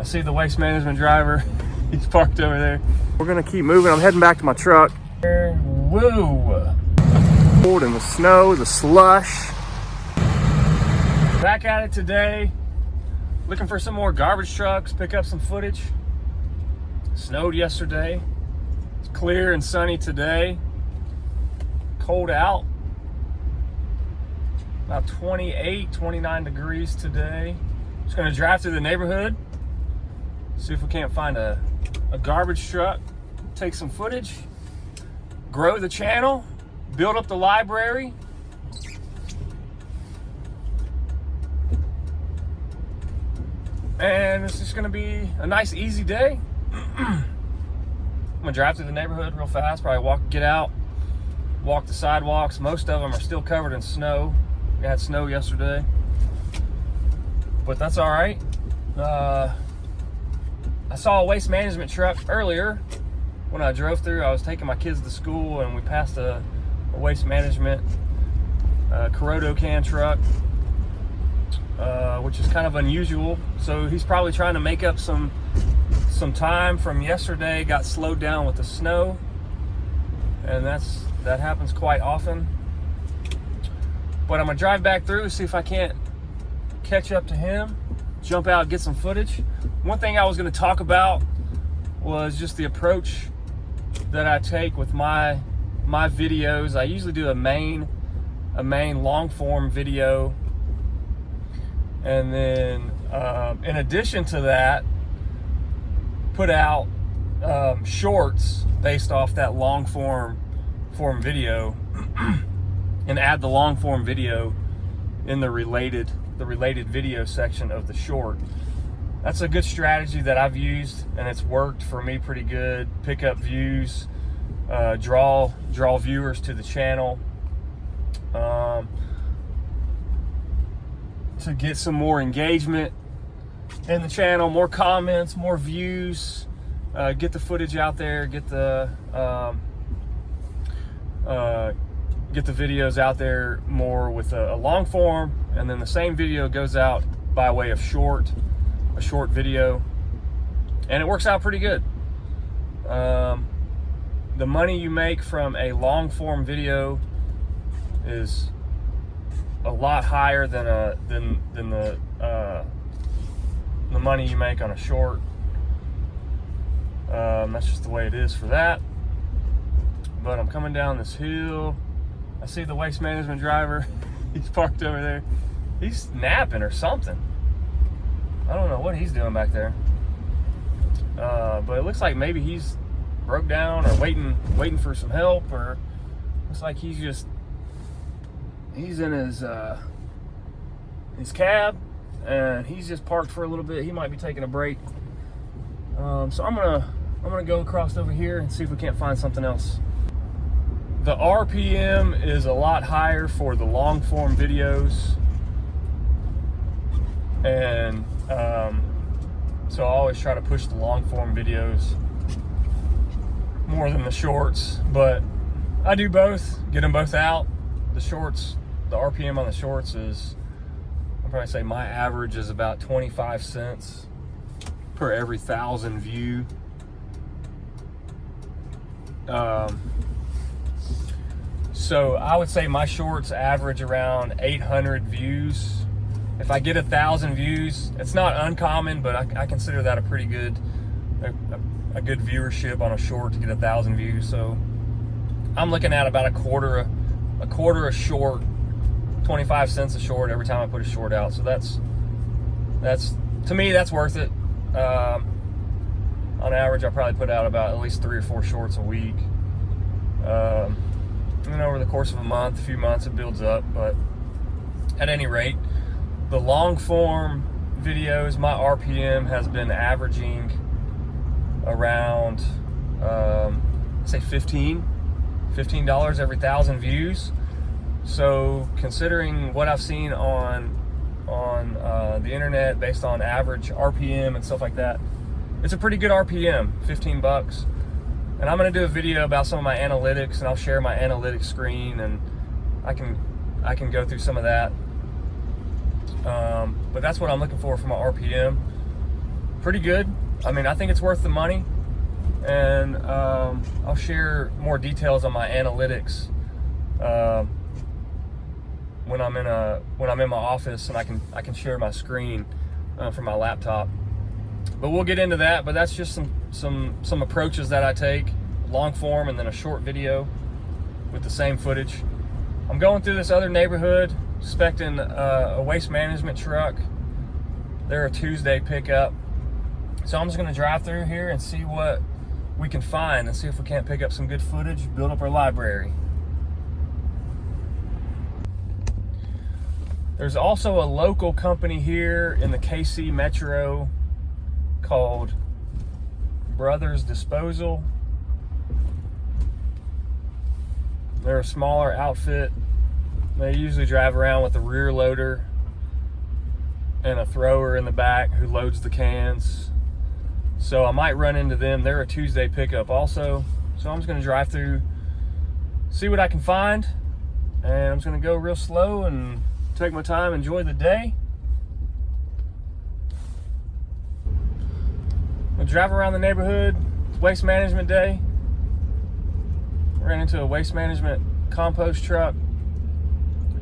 see the waste management driver. He's parked over there. We're gonna keep moving. I'm heading back to my truck. Woo! Cold in the snow, the slush. Back at it today. Looking for some more garbage trucks, pick up some footage. Snowed yesterday. It's clear and sunny today. Cold out. About 28, 29 degrees today. Just gonna drive through the neighborhood. See if we can't find a garbage truck. Take some footage. Grow the channel. Build up the library. And it's just gonna be a nice, easy day. I'm gonna drive through the neighborhood real fast, probably get out, walk the sidewalks. Most of them are still covered in snow. We had snow yesterday, but that's all right. I saw a waste management truck earlier when I drove through. I was taking my kids to school and we passed a waste management Corodo can truck, which is kind of unusual. So he's probably trying to make up some time from yesterday. Got slowed down with the snow, and that happens quite often. But I'm gonna drive back through, see if I can't catch up to him, jump out, get some footage. One thing I was gonna talk about was just the approach that I take with my videos. I usually do a main long form video, and then in addition to that, put out shorts based off that long form video, and add the long form video in the related video section of the short. That's a good strategy that I've used, and it's worked for me pretty good. Pick up views, draw viewers to the channel, to get some more engagement in the channel, more comments, more views, get the footage out there, get the videos out there more with a long form, and then the same video goes out by way of a short video, and it works out pretty good. The money you make from a long form video is a lot higher than the money you make on a short. That's just the way it is for that. But I'm coming down this hill. I see the waste management driver. He's parked over there. He's napping or something. I don't know what he's doing back there. But it looks like maybe he's broke down or waiting for some help, or looks like he's in his cab and he's just parked for a little bit. He might be taking a break. So I'm gonna go across over here and see if we can't find something else. The RPM is a lot higher for the long form videos, and so I always try to push the long form videos more than the shorts, but I do both, get them both out. The shorts, the RPM on the shorts is, I'll probably say my average is about 25 cents per every 1,000 view. So I would say my shorts average around 800 views. If I get 1,000 views, it's not uncommon, but I consider that a pretty good, a good viewership on a short to get 1,000 views. So I'm looking at about a quarter a short, 25 cents a short every time I put a short out. So that's to me, that's worth it. On average, I probably put out about at least 3 or 4 shorts a week. And over the course of a few months, it builds up. But at any rate, the long form videos, my RPM has been averaging around, say $15 every 1,000 views. So considering what I've seen on the internet based on average RPM and stuff like that, it's a pretty good RPM, $15. And I'm gonna do a video about some of my analytics, and I'll share my analytics screen, and I can go through some of that. But that's what I'm looking for my RPM. pretty good. I mean, I think it's worth the money, and I'll share more details on my analytics when I'm in my office, and I can share my screen from my laptop. But we'll get into that. But that's just some approaches that I take, long form and then a short video with the same footage. I'm going through this other neighborhood, expecting a waste management truck. They're a Tuesday pickup. So I'm just gonna drive through here and see what we can find and see if we can't pick up some good footage, build up our library. There's also a local company here in the KC Metro called Brothers Disposal. They're a smaller outfit. They usually drive around with a rear loader and a thrower in the back who loads the cans. So I might run into them. They're a Tuesday pickup also. So I'm just gonna drive through, see what I can find, and I'm just gonna go real slow and take my time, enjoy the day. I'll drive around the neighborhood. It's waste management day. Ran into a waste management compost truck.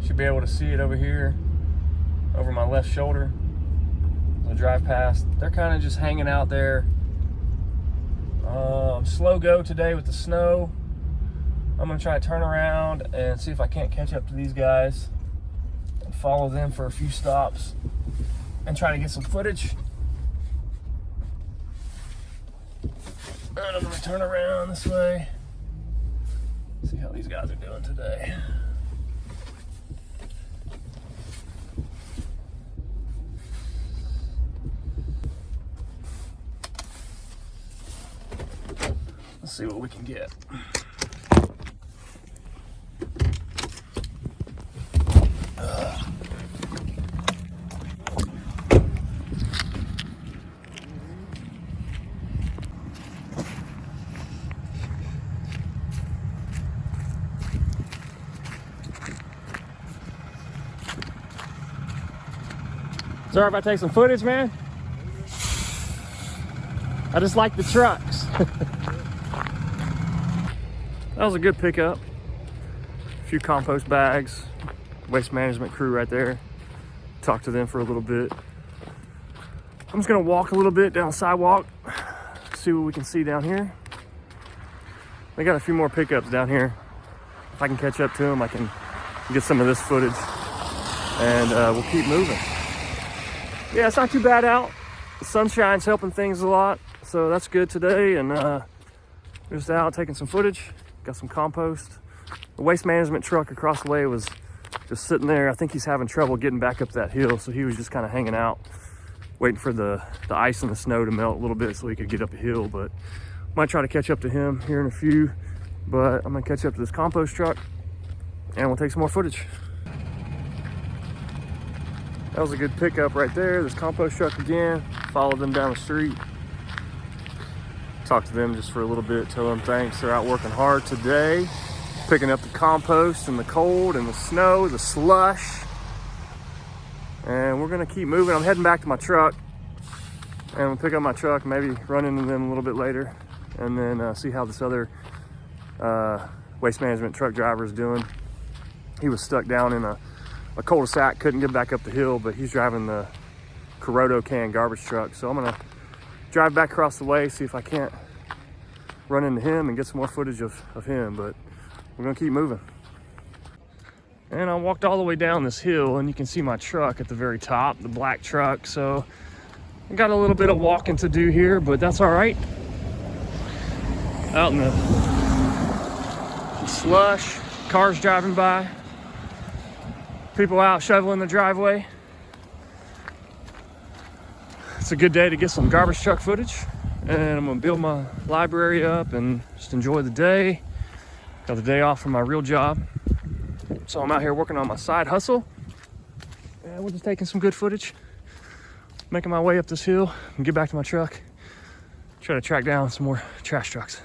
Should be able to see it over here, over my left shoulder. I'll drive past. They're kind of just hanging out there. Slow go today with the snow. I'm gonna try to turn around and see if I can't catch up to these guys and follow them for a few stops and try to get some footage. And I'm gonna turn around this way. See how these guys are doing today. Let's see what we can get. Sorry if I take some footage, man. I just like the trucks. That was a good pickup. A few compost bags, waste management crew right there. Talk to them for a little bit. I'm just gonna walk a little bit down the sidewalk, see what we can see down here. They got a few more pickups down here. If I can catch up to them, I can get some of this footage, and we'll keep moving. Yeah, it's not too bad out. The sunshine's helping things a lot, so that's good today. And just out taking some footage. Got some compost. The waste management truck across the way was just sitting there. I think he's having trouble getting back up that hill, so he was just kind of hanging out, waiting for the ice and the snow to melt a little bit so he could get up the hill. But might try to catch up to him here in a few. But I'm gonna catch up to this compost truck, and we'll take some more footage. That was a good pickup right there. This compost truck again. Followed them down the street. Talked to them just for a little bit. Tell them thanks. They're out working hard today. Picking up the compost and the cold and the snow, the slush. And we're gonna keep moving. I'm heading back to my truck. And we'll pick up my truck, maybe run into them a little bit later. And then see how this other waste management truck driver is doing. He was stuck down in a cul-de-sac, couldn't get back up the hill, but he's driving the Corrado can garbage truck. So I'm gonna drive back across the way, see if I can't run into him and get some more footage of him, but we're gonna keep moving. And I walked all the way down this hill, and you can see my truck at the very top, the black truck. So I got a little bit of walking to do here, but that's all right. Out in the slush, cars driving by. People out shoveling the driveway. It's a good day to get some garbage truck footage, and I'm gonna build my library up and just enjoy the day. Got the day off from my real job, so I'm out here working on my side hustle, and we're just taking some good footage, making my way up this hill and get back to my truck, try to track down some more trash trucks.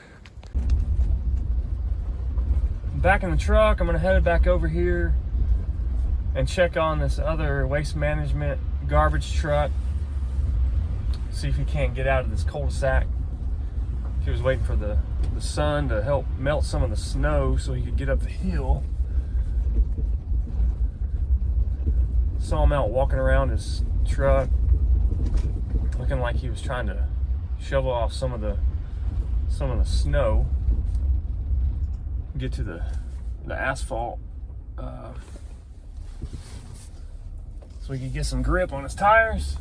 Back in the truck, I'm gonna head back over here and check on this other waste management garbage truck. See if he can't get out of this cul-de-sac. He was waiting for the sun to help melt some of the snow so he could get up the hill. Saw him out walking around his truck, looking like he was trying to shovel off some of the snow, get to the asphalt, so he could get some grip on his tires.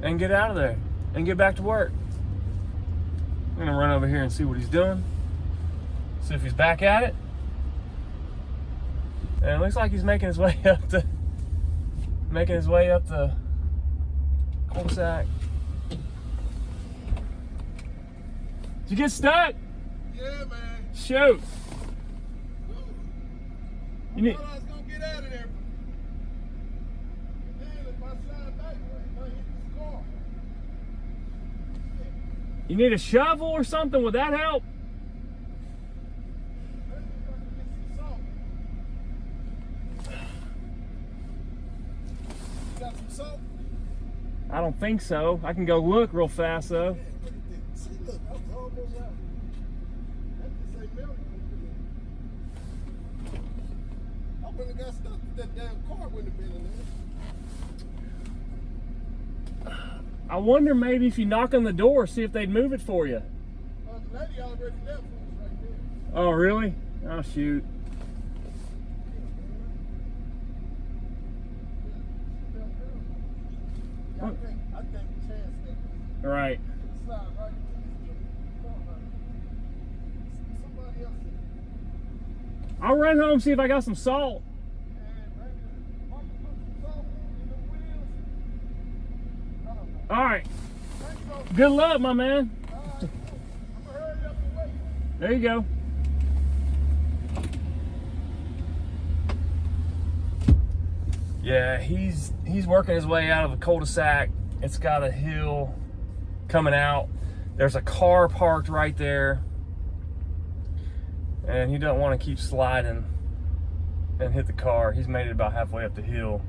And get out of there and get back to work. I'm gonna run over here and see what he's doing. See if he's back at it. And it looks like he's making his way up the cul-de-sac. Did you get stuck? Yeah, man. Shoot. You need. I thought I was gonna get out of there. Man, if I slide back, I hit this car. You need a shovel or something? Would that help? Maybe if I can get some salt. You got some salt? I don't think so. I can go look real fast though. Yeah, but it didn't. See, look, I was almost out. That just ain't melting. I wouldn't have got stuck with that damn car wouldn't have been in there. I wonder maybe if you knock on the door, see if they'd move it for you. The lady already left for us right there. Oh, really? Oh, shoot. Yeah, I think we chance that. Right. Slide right into this car. Somebody else. I'll run home, see if I got some salt. All right. Good luck, my man. There you go. Yeah, he's working his way out of the cul-de-sac. It's got a hill coming out. There's a car parked right there. And he doesn't want to keep sliding and hit the car. He's made it about halfway up the hill.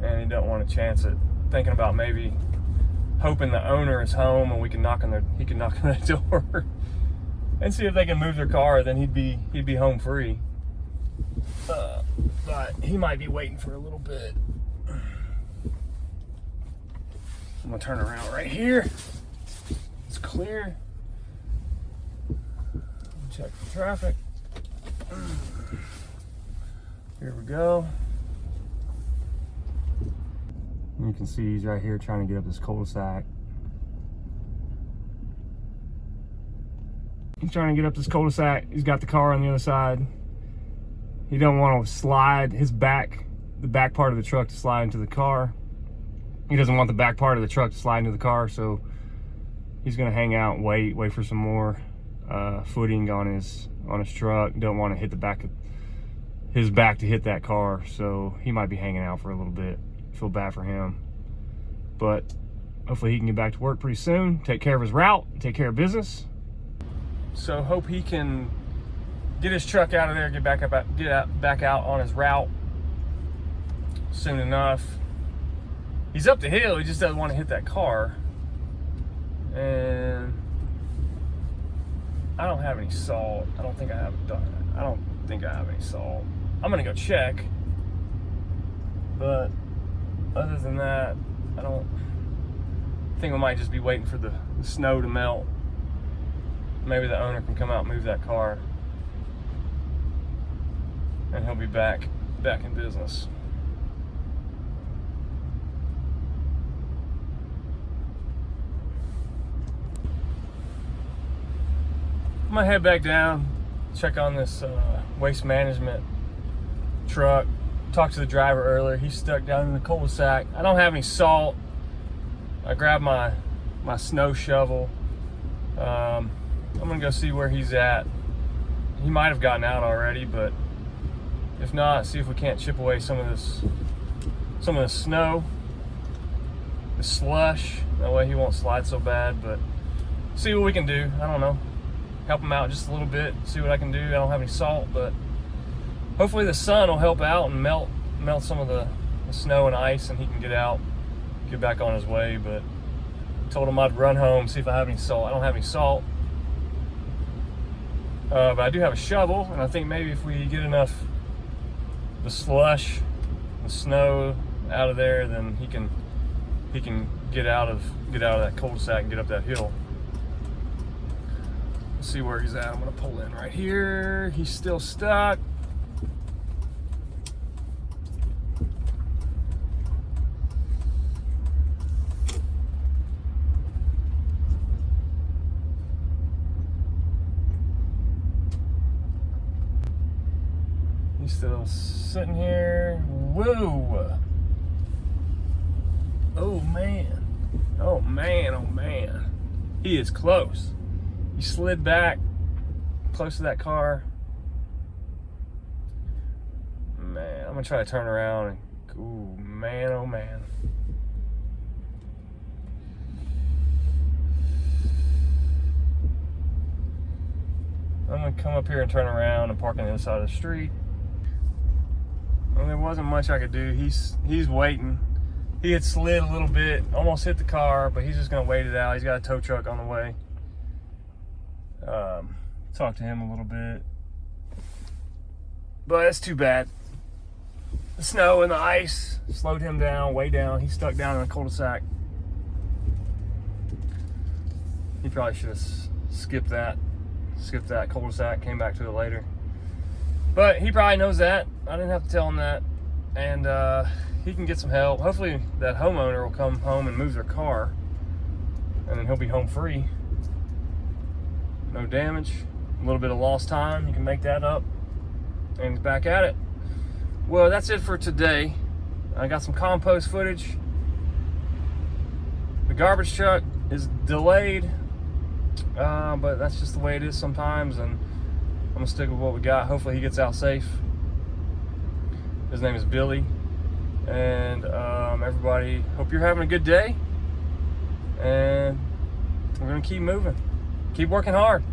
And he doesn't want to chance it. Thinking about maybe hoping the owner is home and he can knock on the door and see if they can move their car. Then he'd be home free. But he might be waiting for a little bit. I'm gonna turn around right here. It's clear. Check the traffic. Here we go. You can see he's right here trying to get up this cul-de-sac. He's trying to get up this cul-de-sac. He's got the car on the other side. He don't want to slide the back part of the truck to slide into the car. He doesn't want the back part of the truck to slide into the car, so he's gonna hang out and wait for some more footing on his truck. Don't want to hit his back to hit that car, so he might be hanging out for a little bit. Feel bad for him, but hopefully he can get back to work pretty soon, take care of his route, take care of business. So hope he can get his truck out of there, get back out on his route soon enough. He's up the hill, he just doesn't want to hit that car. And I don't have any salt. I don't think I have any salt. I'm gonna go check, but other than that, I think we might just be waiting for the snow to melt. Maybe the owner can come out and move that car, and he'll be back in business. I'm gonna head back down, check on this waste management truck. Talked to the driver earlier. He's stuck down in the cul-de-sac. I don't have any salt. I grabbed my snow shovel. I'm gonna go see where he's at. He might have gotten out already, but if not, see if we can't chip away some of the snow, the slush. That way he won't slide so bad. But see what we can do. I don't know. Help him out just a little bit. See what I can do. I don't have any salt, but hopefully the sun will help out and melt some of the snow and ice, and he can get out, get back on his way. But told him I'd run home, see if I have any salt. I don't have any salt. But I do have a shovel, and I think maybe if we get enough the slush, the snow out of there, then he can get out of that cul-de-sac and get up that hill. Let's see where he's at. I'm gonna pull in right here. He's still stuck. He's still sitting here. Whoa! Oh man! Oh man! Oh man! He is close. He slid back close to that car. Man, I'm gonna try to turn around and. Ooh man! Oh man! I'm gonna come up here and turn around and park on the other side of the street. Well, there wasn't much I could do. He's waiting. He had slid a little bit, almost hit the car, but he's just gonna wait it out. He's got a tow truck on the way. Talk to him a little bit, but that's too bad. The snow and the ice slowed him down, way down. He's stuck down in the cul-de-sac. He probably should have skipped that cul-de-sac, came back to it later. But he probably knows that. I didn't have to tell him that. And he can get some help. Hopefully that homeowner will come home and move their car, and then he'll be home free. No damage. A little bit of lost time. You can make that up. And he's back at it. Well, that's it for today. I got some compost footage. The garbage truck is delayed. But that's just the way it is sometimes. And I'm gonna stick with what we got. Hopefully he gets out safe. His name is Billy. And everybody, hope you're having a good day. And we're gonna keep moving. Keep working hard.